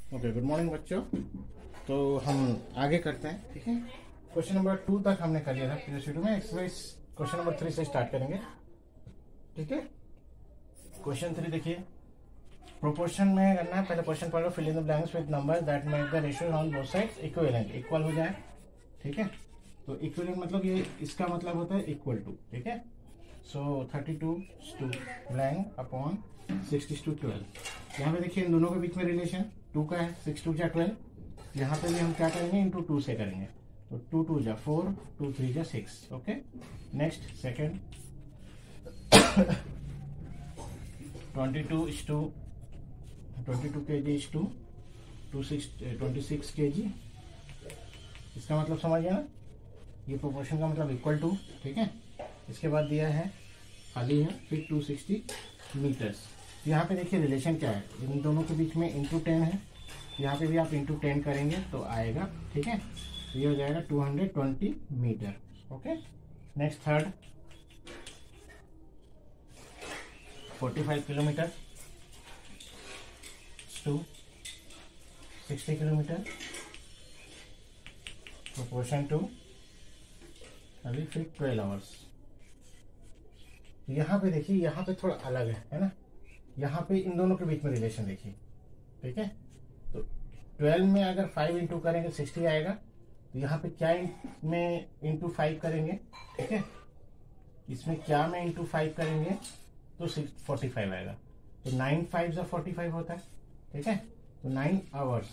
Okay, good morning बच्चों। तो हम आगे करते हैं, ठीक है। क्वेश्चन नंबर 2 तक हमने कर लिया था प्रीवियस वीडियो में। एक्सरसाइज क्वेश्चन नंबर 3 से स्टार्ट करेंगे, ठीक है। क्वेश्चन 3 देखिए, प्रोपोर्शन में करना है। पहले क्वेश्चन पढ़ लो, fill in the blanks with number that make the ratio on both sides equivalent, equal हो जाए, ठीक है। तो इक्विवेलेंट मतलब ये इसका मतलब होता है इक्वल टू, ठीक है। सो 32 ब्लैंक अपॉन 6:12। यहाँ पे देखिए इन दोनों के बीच में रिलेशन 2 का है, 6 2 जा 12। यहाँ पे भी हम क्या करेंगे, इंटू 2 से करेंगे। तो 2 2 जा 4, 2 3 जा 6। Okay, next second 22 kg is to 26 kg। इसका मतलब समझ गया ना, ये प्रोपोर्शन का मतलब इक्वल टू, ठीक है। इसके बाद दिया है खाली है फिर 260 मीटर्स। यहाँ पे देखिए रिलेशन क्या है, इन दोनों के बीच में इंटू 10 है। यहाँ पे भी आप इंटू 10 करेंगे तो आएगा, ठीक है। तो ये हो जाएगा 220 metre. Okay, next third 45 kilometre to 60 kilometre proportion to अभी फिर 12 आवर्स। यहाँ पे देखिए, यहाँ पे थोड़ा अलग है ना। यहाँ पे इन दोनों के बीच में रिलेशन देखिए, ठीक है। तो 12 में अगर 5 इंटू करेंगे 60 आएगा। तो यहाँ पे क्या में इंटू 5 करेंगे, ठीक है। इसमें क्या में इंटू 5 करेंगे तो 45 आएगा। तो 9 5 जा 45 होता है, ठीक है। तो 9 आवर्स,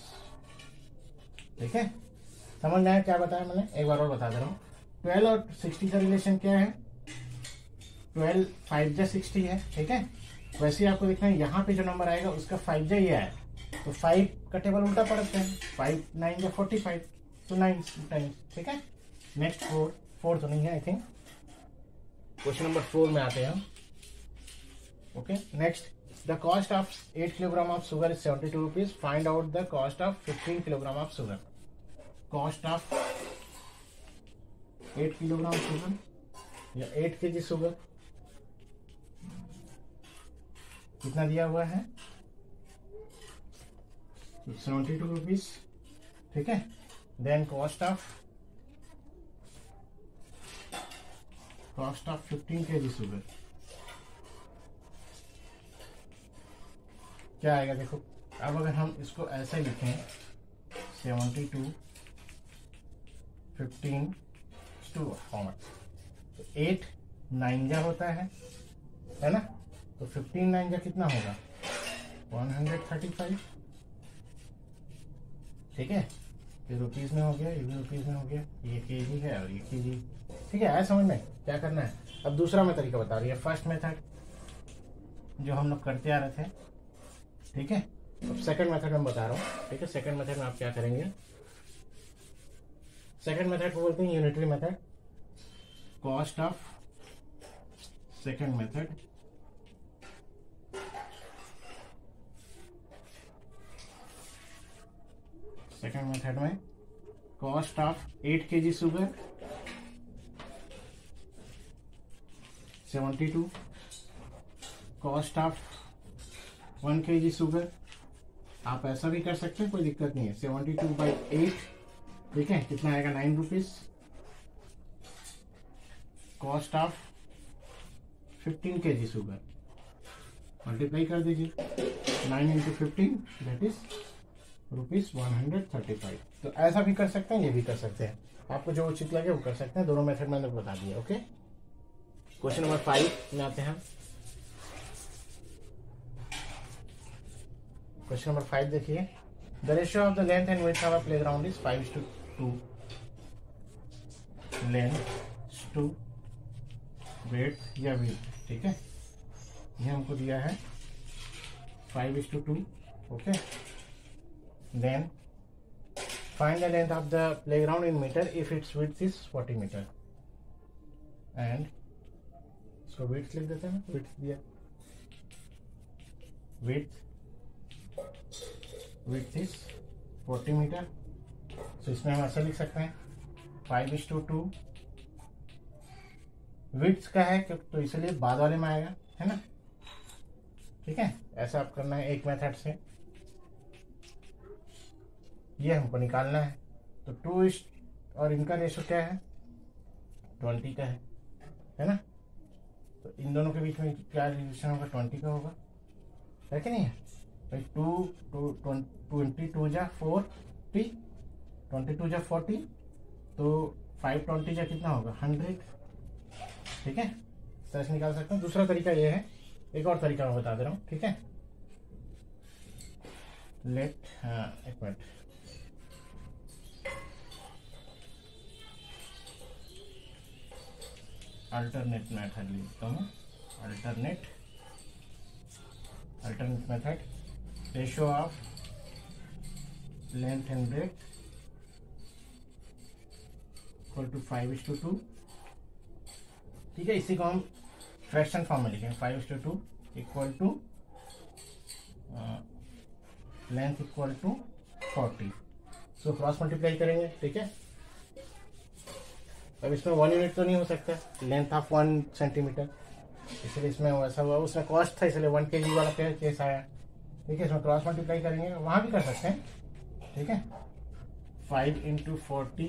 ठीक है। समझ में आया क्या बताया मैंने, एक बार और बता दे रहा हूँ। 12 और 60 का रिलेशन क्या है, 12 5 जा 60 है, ठीक है। वैसे ही आपको देखना है यहाँ पे जो नंबर आएगा उसका 5 जा ये है। तो 5 का टेबल उल्टा पड़ता है, 5 9 जा 45, तो 9 टाइम्स, ठीक है। नेक्स्ट 4 तो नहीं है आई थिंक। क्वेश्चन नंबर 4 में आते हैं हम। Okay, next the cost of 8 kilogram of sugar is 72 rupees. Find out the cost of 15 kilogram of sugar. Cost of 8 kilogram sugar या 8 kg शुगर कितना दिया हुआ है, 72 रुपीज, ठीक है। Then cost of 15 kg sugar क्या आएगा देखो। अब अगर हम इसको ऐसे लिखें 72 15 टू हाउ मच, तो 8 9 जा होता है ना। तो 15 9 जा कितना होगा 135, ठीक है। ये रुपीज में हो गया, ये भी रुपीज में हो गया, ये केजी है और ये केजी, ठीक है। आया समझ में क्या करना है। अब दूसरा मैं तरीका बता रही है, फर्स्ट मेथड जो हम लोग करते आ रहे थे, ठीक है। अब सेकंड मेथड में बता रहा हूँ, ठीक है। सेकंड मेथड में आप क्या करेंगे, सेकंड मेथड को बोलते हैं unitary method. Cost of second method में cost of 8 kg sugar 72, cost of 1 kg sugar. आप ऐसा भी कर सकते हैं, कोई दिक्कत नहीं है। 72/8, ठीक है, कितना आएगा 9 rupees. Cost of 15 kg sugar multiply कर दीजिए, 9 इंटू 15 दैट इज ₹135। तो ऐसा भी कर सकते हैं, ये भी कर सकते हैं, आपको जो उचित लगे वो कर सकते हैं। दोनों मेथड मैंने बता दिया। ओके, क्वेश्चन नंबर 5 में आते हैं। क्वेश्चन नंबर 5 देखिए, the ratio of the length and width of a playground is 5:2। Length to width या विड्थ, ठीक है। ये हमको दिया है 5:2। Okay, then find the length of the playground in meter if its width is 40 meter and so width लिख देते हैं, width दिया, width is 40 meter। तो इसमें हम ऐसा लिख सकते हैं 5:2। width का है तो इसलिए बाद वाले में आएगा, है ना, ठीक है। ऐसा आप करना है एक मेथड से। ये हमको निकालना है। तो 2 और इनका रेशो क्या है, 20 का है ना। तो इन दोनों के बीच में क्या रिलेशन होगा, 20 का होगा, है कि नहीं है भाई। 22 जा 40, 22 जा 40, तो 520 जा कितना होगा, 100। ठीक है, इस तरह से निकाल सकते हैं। दूसरा तरीका ये है, एक और तरीका मैं बता दे रहा हूँ, ठीक है। एक मिनट, अल्टरनेट मेथड लिखता हूँ। Alternate method, ratio of length and breadth equal to 5:2। ठीक है, इसी को हम फ्रैक्शन फॉर्म में लिखेंगे, 5:2 equal to length equal to 40। So cross multiply करेंगे, ठीक है। अब इसमें 1 यूनिट तो नहीं हो सकता, लेंथ ऑफ 1 सेंटीमीटर, इसलिए इसमें वैसा हुआ, उसमें कॉस्ट था इसलिए 1 kg वाला केस आया। ठीक है, इसमें क्रॉस मल्टीप्लाई करेंगे, वहाँ भी कर सकते हैं, ठीक है। 5 × 40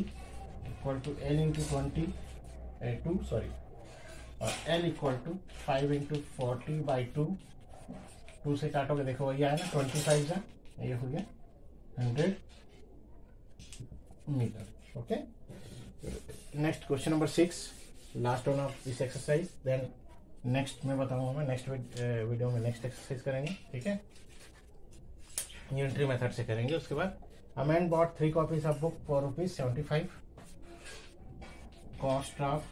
इक्वल टू L × 20 2 सॉरी, और L इक्वल टू 5 × 40/2। 2 से काटोगे, देखो वही आया ना, 25 का ये हो गया 100 meter. Okay, next question number 6, last one of this exercise. Then next में बताऊंगा, मैं नेक्स्ट वीडियो में नेक्स्ट एक्सरसाइज करेंगे, ठीक है। यूनिटरी मेथड से करेंगे। उसके बाद a man bought 3 copies of book for ₹75। Cost of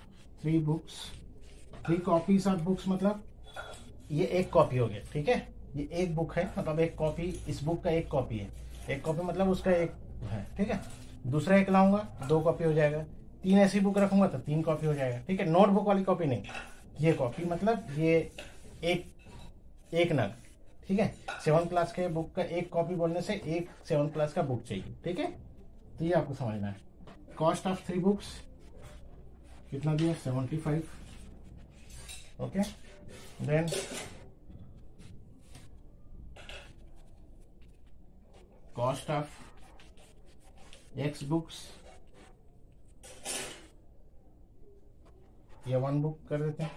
3 books, 3 copies of books मतलब ये एक कॉपी हो गया, ठीक है। ये एक बुक है, मतलब एक कॉपी, इस बुक का एक कॉपी है, एक कॉपी मतलब उसका एक है, ठीक है। दूसरा एक लाऊंगा, 2 कॉपी हो जाएगा। 3 ऐसी बुक रखूंगा तो 3 कॉपी हो जाएगा, ठीक है। नोटबुक वाली कॉपी नहीं, ये कॉपी मतलब ये एक नग, ठीक है। 7th क्लास के बुक का एक कॉपी बोलने से एक 7th क्लास का बुक चाहिए, ठीक है। तो ये आपको समझना है। कॉस्ट ऑफ 3 बुक्स कितना दिया, 75। Okay, then cost of X books, या 1 बुक कर देते हैं,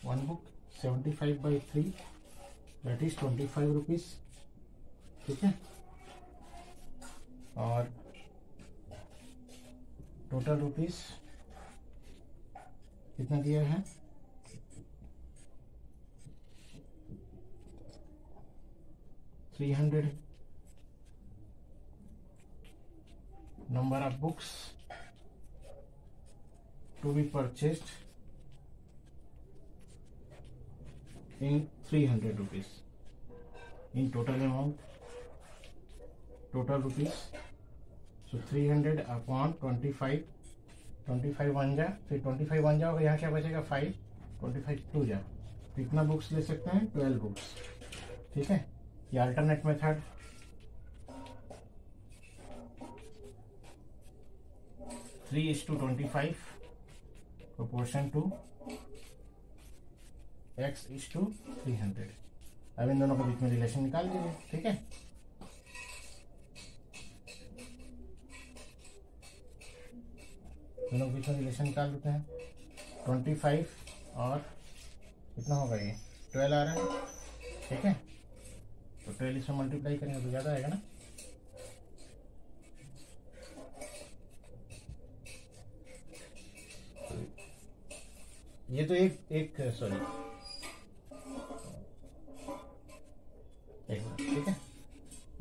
1 बुक 75/3 दैट इज 25 रुपीज, ठीक है। और टोटल रुपीज कितना दिया है, 300। Number of books to be purchased in 300 rupees. In total amount, total rupees, so 300 upon 25, 25 1 जा, फिर 25 1 जाओगे, यहाँ क्या बचेगा 5, 25 2 जा। कितना बुक्स ले सकते हैं, 12 बुक्स, ठीक है। ये alternate method, 3:25 proportion to X is to 300। अब इन दोनों के बीच में रिलेशन निकाल दीजिए, ठीक है। दोनों के बीच में रिलेशन निकाल देते हैं। 25 और कितना होगा, ये 12 आ रहा है, ठीक है। तो 12 इसमें मल्टीप्लाई करेंगे तो ज़्यादा आएगा ना। ये तो एक सॉरी, ठीक है।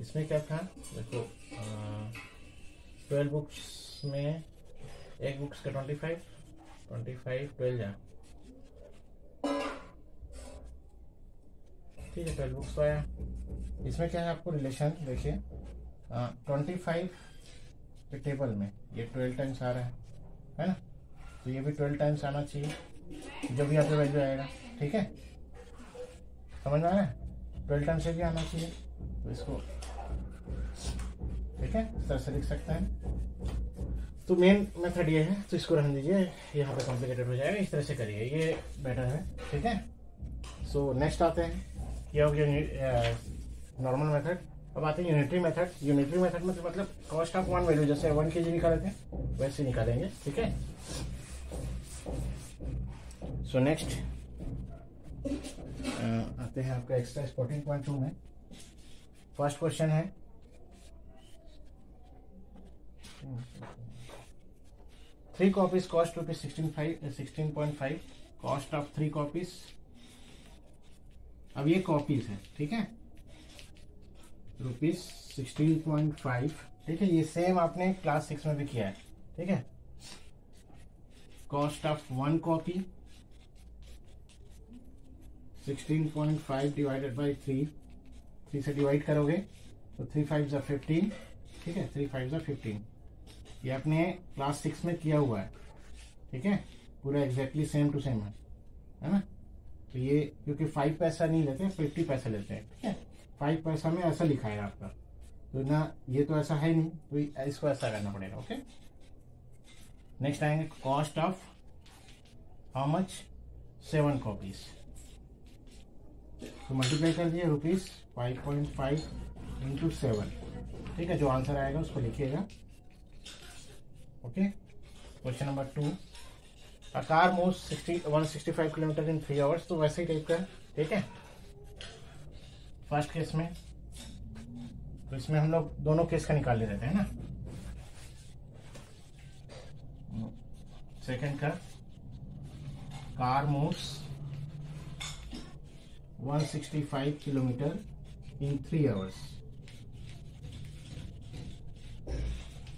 इसमें क्या था, देखो 12 बुक्स में एक बुक्स का 25 12 जा, ठीक है। 12 बुक्स तो आया। इसमें क्या है, आपको रिलेशन देखिए, 25 के टेबल में ये 12 टाइम्स आ रहा है ना। तो ये भी 12 टाइम्स आना चाहिए जब भी यहाँ पे वैल्यू आएगा, ठीक है। समझ में आ रहा है, 12 टाइम्स से भी आना चाहिए। तो इसको, ठीक है, इस तरह से लिख सकते हैं। तो मेन मेथड ये है, तो इसको रहने दीजिए, यहाँ पे कॉम्प्लिकेटेड हो जाएगा, इस तरह से करिए, ये बेटर है, ठीक है। सो नेक्स्ट आते हैं, ये हो गया नॉर्मल मेथड। अब आते हैं यूनिटरी मेथड। यूनिटरी मेथड में तो मतलब कॉस्ट ऑफ वन वैल्यू, जैसे 1 kg निकाले थे वैसे निकालेंगे, ठीक है। सो नेक्स्ट आते हैं आपका एक्सरसाइज 14.2 में। फर्स्ट क्वेश्चन है 3 copies cost rupees 16.5, cost of 3 copies. अब ये कॉपीज है, ठीक है, रुपीज 16.5, ठीक है। ये सेम आपने क्लास 6 में भी किया है, ठीक है। Cost of 1 copy 16.5 divided by 3 से डिवाइड करोगे तो 3 5 ज़ा 15, ठीक है, 3 5 ज़ा 15। ये आपने क्लास 6 में किया हुआ है, ठीक है, पूरा एग्जैक्टली सेम टू सेम है ना। तो ये क्योंकि 5 पैसा नहीं लेते, 50 पैसा लेते हैं, ठीक है। 5 पैसा में ऐसा लिखा है आपका, तो ना ये तो ऐसा है नहीं, तो इसको ऐसा करना पड़ेगा, ओके। नेक्स्ट आएंगे cost of how much 7 copies, तो मल्टीप्लाई कर दिए रुपीज 5.5 इंटू 7, ठीक है। जो आंसर आएगा उसको लिखिएगा, okay. Question number 2, a car moves 165 kilometer in 3 hours, तो वैसे ही टाइप का, ठीक है। फर्स्ट केस में तो इसमें हम लोग दोनों केस का निकाल ले रहते हैं ना। सेकंड का car moves 165 kilometer in 3 hours,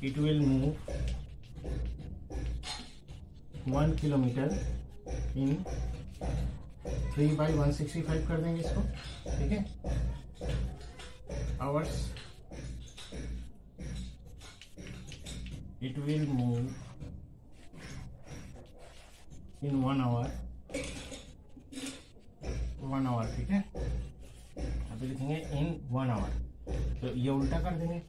it will move 1 kilometer in 3/165 कर देंगे इसको, ठीक है। Hours, it will move in 1 hour, ठीक है। अभी लिखेंगे इन 1 आवर, तो ये उल्टा कर देंगे,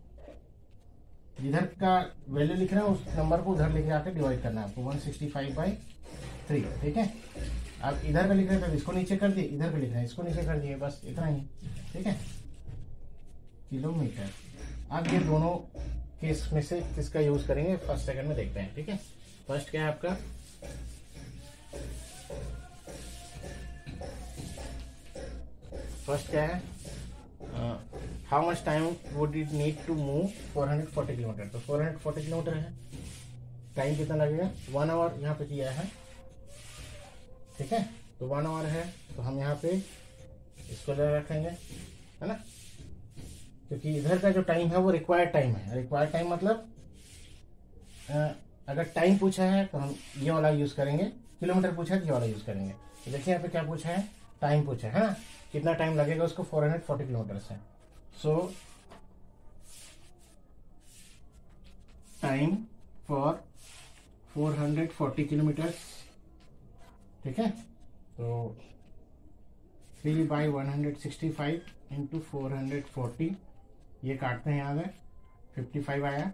इधर का वैल्यू लिख रहा है उस नंबर को उधर लेके आकर डिवाइड करना है आपको 165/3, ठीक है। आप इधर का लिख रहे हैं तो इसको नीचे कर दिए, इधर का लिख रहे हैं इसको नीचे कर दिए, बस इतना ही, ठीक है। किलोमीटर। अब ये दोनों केस में से किसका यूज करेंगे फर्स्ट सेकंड में देखते हैं, ठीक है। फर्स्ट क्या है आपका, फर्स्ट क्या है, how much time would it need to move 440 kilometer, तो 440 किलोमीटर है, टाइम कितना लगेगा 1 आवर यहाँ पे दिया है, ठीक है। तो 1 आवर है, तो हम यहाँ पे इसको ले रखेंगे, है ना, क्योंकि इधर का जो टाइम है वो रिक्वायर्ड टाइम है। रिक्वायर्ड टाइम मतलब अगर टाइम पूछा है तो हम ये वाला यूज करेंगे, किलोमीटर पूछा है तो ये वाला यूज करेंगे। तो देखिए यहाँ पे क्या पूछा है, टाइम पूछा है ना, कितना टाइम लगेगा उसको 440 किलोमीटर से। सो टाइम फॉर 440 किलोमीटर, ठीक है। तो 3/165 इंटू 440, ये काटते हैं यहाँ में 55 आया,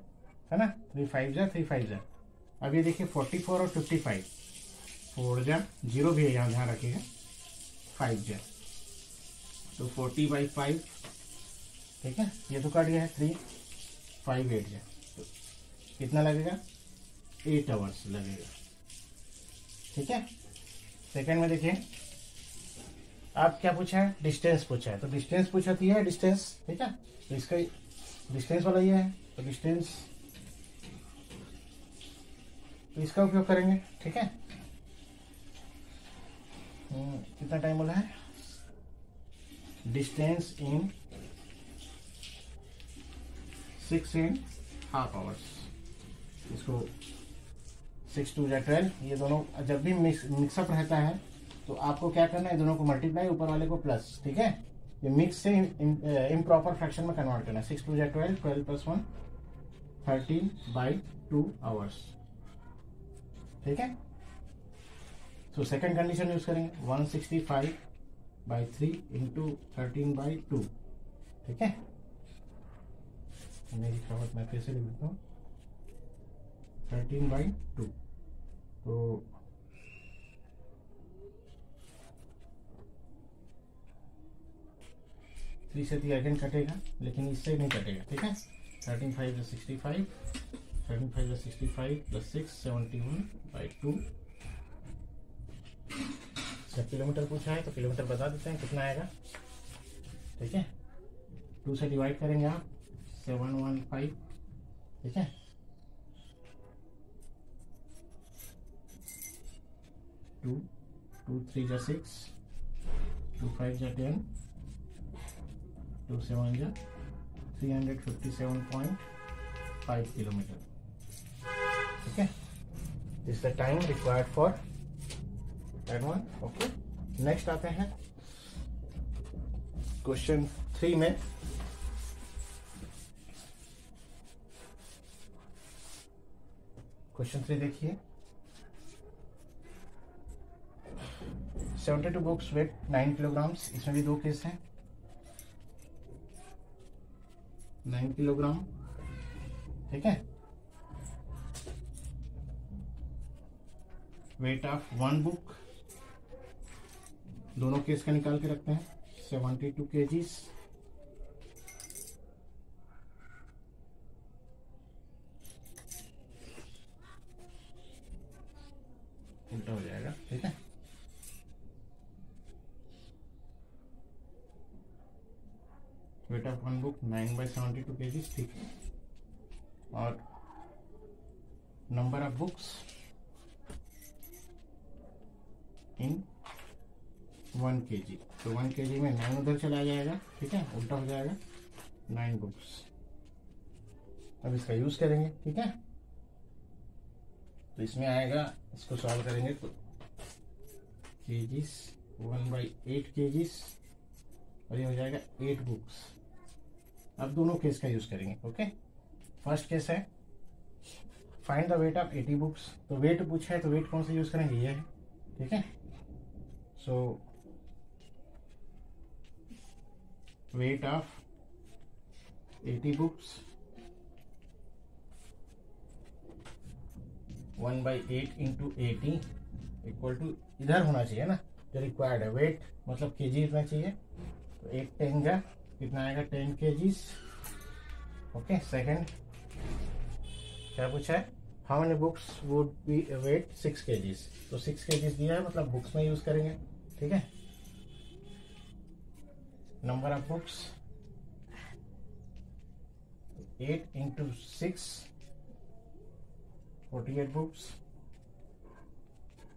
है ना, 3 5 जा 3 5 जा। अब ये देखिए 44 और 55, 4 जा 0 भी है यहाँ, ध्यान रखिएगा, 5 जा, तो 40/5, ठीक है। ये तो काट गया है 3 5 8 जा, तो कितना लगेगा 8 आवर्स लगेगा, ठीक है। सेकेंड में देखिए आप क्या पूछा है, डिस्टेंस पूछा है, तो डिस्टेंस पूछा थी है डिस्टेंस, ठीक है। तो इसका डिस्टेंस वाला ये है, तो डिस्टेंस, तो इसका उपयोग करेंगे, ठीक है। कितना टाइम बोला है, डिस्टेंस इन 6.5 आवर्स, इसको 6 2 जा 12, ये दोनों जब भी मिक्सअप रहता है तो आपको क्या करना है, दोनों को मल्टीप्लाई, ऊपर वाले को प्लस, ठीक है। ये मिक्स से इम्प्रॉपर फ्रैक्शन में कन्वर्ट करना है, 6 2 जा 12, 12 + 1 13/2 आवर्स, ठीक है। तो सेकंड कंडीशन यूज करेंगे 165/3 इंटू 13/2, ठीक है। मेरी खबर मैं कैसे लिख देता हूँ 13/2, तो 3 से 3 अगेन कटेगा, लेकिन इससे नहीं कटेगा, ठीक है। 13 5 65, 13 5 65 प्लस 6 71/2। जब किलोमीटर पूछा है तो किलोमीटर बता देते हैं कितना आएगा, ठीक है। 2 से डिवाइड करेंगे आप 715, ठीक है। 2 2 3 जा 6, 2 5 जा 10, 2 7 जा 357.5 किलोमीटर, ठीक है। This the time required for that one. Okay, next आते हैं क्वेश्चन 3 में। क्वेश्चन 3 देखिए, 72 बुक्स वेट 9 किलोग्राम्स। इसमें भी 2 केस हैं। 9 किलोग्राम, ठीक है। वेट ऑफ 1 बुक, दोनों केस का निकाल के रखते हैं। 72 kgs, उल्टा हो जाएगा, ठीक है। वेट ऑफ 1 बुक 9/72 kgs, ठीक है। और number of books in 1 kg, तो 1 kg में 9 उधर चला जाएगा, ठीक है, उल्टा हो जाएगा 9 बुक्स। अब इसका यूज करेंगे, ठीक है। तो इसमें आएगा, इसको सॉल्व करेंगे तो kgs 1/8 kgs, और ये हो जाएगा 8 बुक्स। अब दोनों केस का यूज करेंगे, ओके। फर्स्ट केस है find the wait of 80 books. तो वेट पूछा है तो वेट कौन सा यूज करेंगे, ये है, ठीक है। So weight of 80 books 1/8 into 80 equal to, इधर होना चाहिए ना जो रिक्वायर्ड है, वेट मतलब केजी होना चाहिए। तो 8 10 का कितना आएगा, 10 kgs, ओके। सेकंड क्या पूछा है, how many books would be weight 6 kgs। तो 6 kgs दिया है, मतलब बुक्स में यूज करेंगे, ठीक है। Number of books 8 into 6 48 books,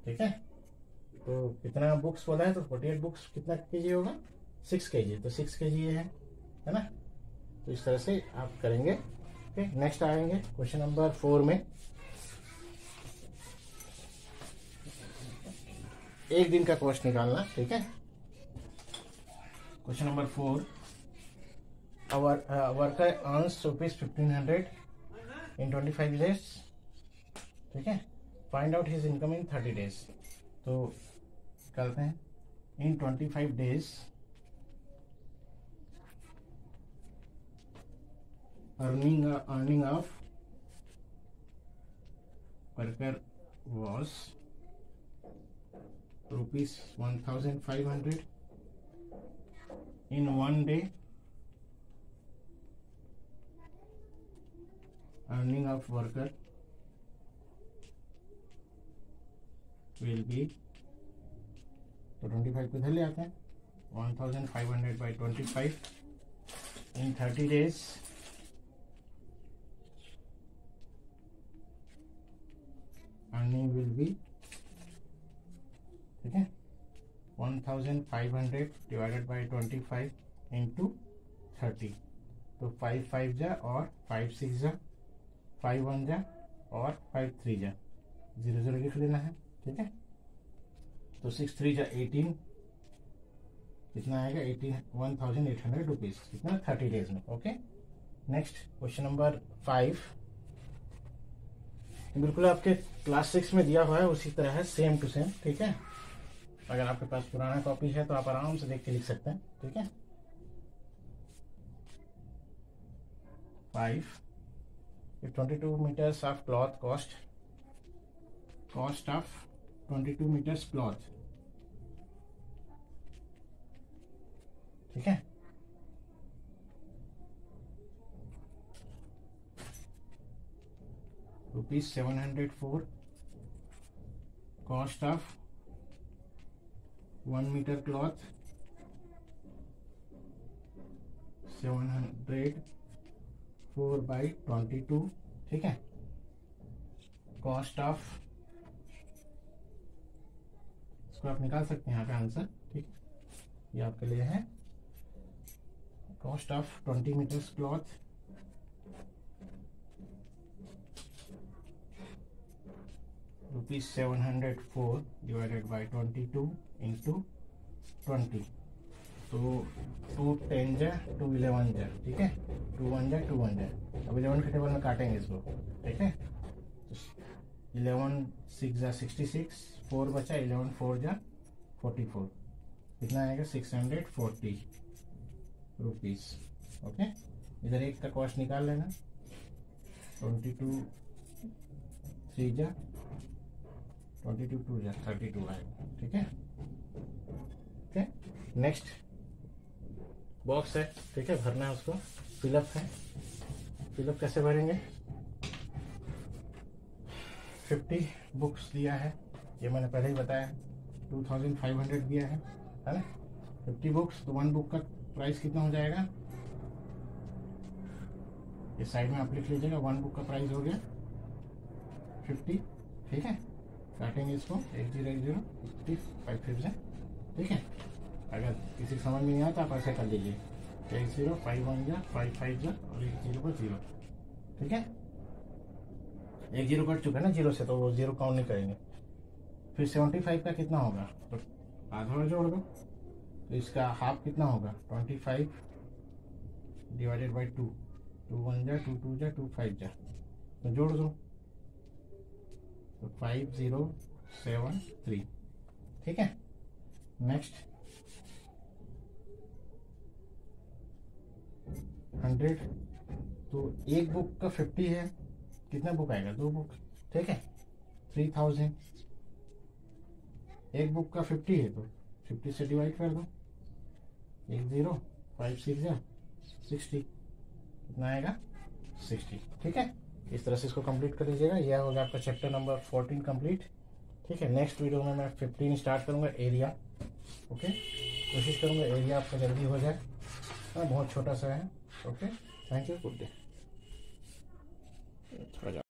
ठीक है। तो कितना बुक्स बोला है, तो 48 बुक्स कितना केजी होगा, 6 kg। तो 6 kg ये है ना। तो इस तरह से आप करेंगे, ओके। नेक्स्ट आएंगे क्वेश्चन नंबर 4 में। एक दिन का कॉस्ट निकालना, ठीक है। क्वेश्चन नंबर 4, वर्कर अर्न्स ₹1500 इन 25 डेज, ठीक है। Find out his income in 30 days. तो करते हैं इन 25 days earning of worker was ₹1,500 in 1 day. Earning of worker will be, तो 25 को इधर ले आते हैं, 1,500/25 in 30 days earning will be, ठीक है, 1,500 डिवाइडेड बाई 25 इंटू 30। तो 5 5 जा और 5 6 जा, 5 1 जा और 5 3 जा, 0 0 लिख लेना है, ठीक है। तो 6 3 जा 18, कितना आएगा 1,800 रुपीज, कितना 30 डेज में, ओके। नेक्स्ट क्वेश्चन नंबर 5, बिल्कुल आपके क्लास 6 में दिया हुआ है उसी तरह है, सेम टू सेम, ठीक है। अगर आपके पास पुराना कॉपी है तो आप आराम से देख के लिख सकते हैं, ठीक है। 5 22 meters of cloth cost of 22 meters cloth, ठीक है। ₹704 कॉस्ट ऑफ 1 मीटर क्लॉथ 704/22, ठीक है। कॉस्ट ऑफ, इसको आप निकाल सकते हैं यहाँ पे आंसर, ठीक है, ये आपके लिए है। Cost of 20 meters cloth ₹704 divided by 22 into 20, तो 2 10 जा 2 11 जा, ठीक है, 2 1 जा 2 1 जा। अब 11 के टेबल में काटेंगे इसको, ठीक है। 11 6 जा 66, 4 बचा, 11 4 जा 44, कितना आएगा 640 रुपीज, ओके। इधर एक का कॉस्ट निकाल लेना, 22 3 जा 22 2 जा 32 आएगा, ठीक है। ओके, नेक्स्ट बॉक्स है, ठीक है, भरना है उसको, फिलअप है। फिलअप कैसे भरेंगे? 50 बुक्स दिया है, ये मैंने पहले ही बताया, 2500 दिया है ना। 50 बुक्स, तो 1 बुक का प्राइस कितना हो जाएगा, ये साइड में आप लिख लीजिएगा। 1 बुक का प्राइस हो गया 50, ठीक है। काटेंगे इसको 1 0 1 0 50 5 5 से, ठीक है। अगर किसी समझ में नहीं आता आप ऐसे कर लीजिए, 1 0 5 1 जा 5 5 जा और 1 0 पर 0, ठीक है। 1 0 कट चुका है ना 0 से, तो वो 0 काउंट नहीं करेंगे। फिर 75 का कितना होगा, तो आधा जोड़ दो, तो इसका हाफ कितना होगा 25 डिवाइडेड बाई 2, 2 1 जा 2 2 जा 2 5 जा, तो जोड़ दो, तो 5073, ठीक है। नेक्स्ट 100, तो एक बुक का 50 है, कितना बुक आएगा 2 बुक, ठीक है, 3000। एक बुक का 50 है तो 50 से डिवाइड कर दो, 1 0 5 6 जा 60, कितना आएगा 60, ठीक है। इस तरह से इसको कंप्लीट कर लीजिएगा। यह होगा आपका चैप्टर नंबर 14 कंप्लीट, ठीक है। नेक्स्ट वीडियो में मैं 15 स्टार्ट करूंगा, एरिया, ओके। कोशिश करूंगा एरिया आपका जल्दी हो जाए, बहुत छोटा सा है, okay. Thank you, good day.